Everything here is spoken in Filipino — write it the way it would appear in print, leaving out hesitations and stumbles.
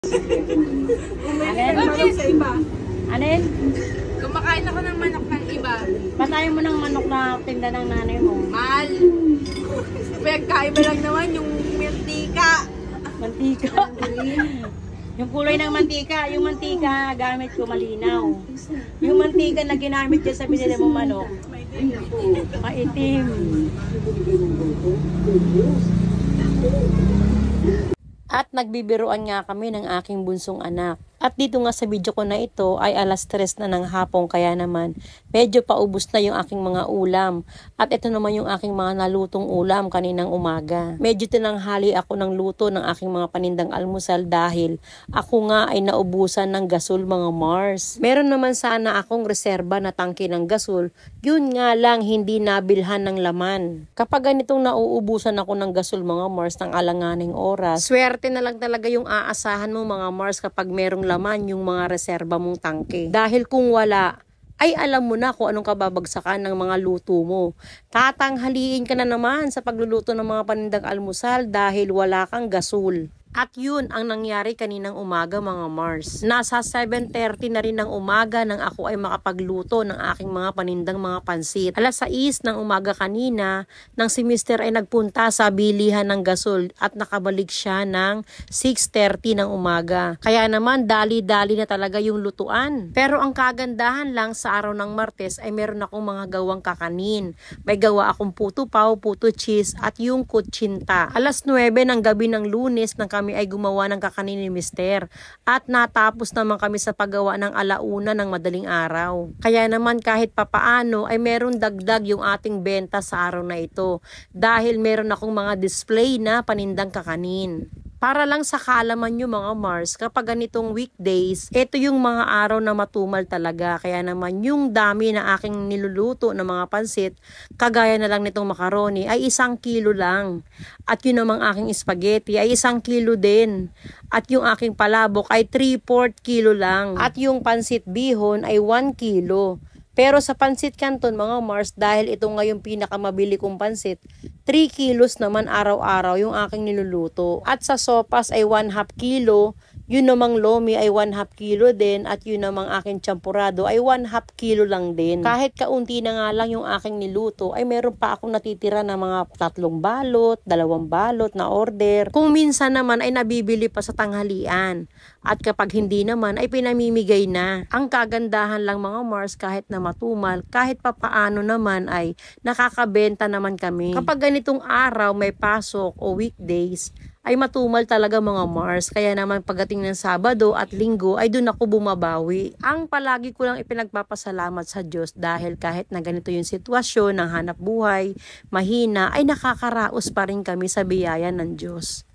Bakit? Sa iba. Anin? Kumakain ako ng manok ng iba. Patayin mo ng manok na tinda ng nanay mo. Mahal. Pagkaiba lang naman yung mantika. Mantika. Yung kulay ng mantika. Yung mantika gamit ko malinaw. Yung mantika na ginamit dyan sa binili mo manok. Maitim. At nagbibiruan nga kami ng aking bunsong anak. At dito nga sa video ko na ito ay 3:00 na ng hapon, kaya naman medyo paubos na yung aking mga ulam. At ito naman yung aking mga nalutong ulam kaninang umaga. Medyo tinanghali ako ng luto ng aking mga panindang almusal dahil ako nga ay naubusan ng gasol mga Mars. Meron naman sana akong reserba na tangke ng gasol, yun nga lang hindi nabilhan ng laman. Kapag ganitong nauubusan ako ng gasol mga Mars ng alanganing oras, swerte na lang talaga yung aasahan mo mga Mars kapag merong laman yung mga reserba mong tangke. Dahil kung wala, ay alam mo na kung anong kababagsakan ng mga luto mo. Tatanghaliin ka na naman sa pagluluto ng mga panindang almusal dahil wala kang gasol. At yun ang nangyari kaninang umaga mga Mars. Nasa 7:30 na rin ng umaga nang ako ay makapagluto ng aking mga panindang mga pansit. 6:00 ng umaga kanina nang si Mr. ay nagpunta sa bilihan ng gasol at nakabalik siya ng 6:30 ng umaga. Kaya naman dali-dali na talaga yung lutuan. Pero ang kagandahan lang sa araw ng Martes ay meron akong mga gawang kakanin. May gawa akong puto pao, puto cheese at yung kutsinta. 9:00 ng gabi ng Lunes nang kami ay gumawa ng kakanin ni Mister at natapos naman kami sa paggawa ng 1:00 ng madaling araw. Kaya naman kahit papaano ay meron dagdag yung ating benta sa araw na ito dahil meron akong mga display na panindang kakanin. Para lang sa kaalaman nyo mga Mars, kapag ganitong weekdays, ito yung mga araw na matumal talaga. Kaya naman yung dami na aking niluluto ng mga pansit, kagaya na lang nitong macaroni, ay 1 kilo lang. At yun namang aking spaghetti ay 1 kilo din. At yung aking palabok ay 3/4 kilo lang. At yung pansit bihon ay 1 kilo. Pero sa pansit canton mga Mars, dahil ito nga yung pinakamabili kong pansit, 3 kilos naman araw-araw yung aking niluluto. At sa sopas ay 1/2 kilo, yun namang lomi ay 1/2 kilo din, at yun namang aking champurado ay 1/2 kilo lang din. Kahit kaunti na nga lang yung aking niluto, ay meron pa akong natitira na mga 3 balot, 2 balot na order. Kung minsan naman ay nabibili pa sa tanghalian. At kapag hindi naman ay pinamimigay na. Ang kagandahan lang mga Mars, kahit na matumal, kahit papaano naman ay nakakabenta naman kami. Kapag ganitong araw may pasok o weekdays, ay matumal talaga mga Mars. Kaya naman pagdating ng Sabado at Linggo ay doon ako bumabawi. Ang palagi ko lang ipinagpapasalamat sa Diyos dahil kahit na ganito yung sitwasyon ng hanap buhay, mahina, ay nakakaraos pa rin kami sa biyaya ng Diyos.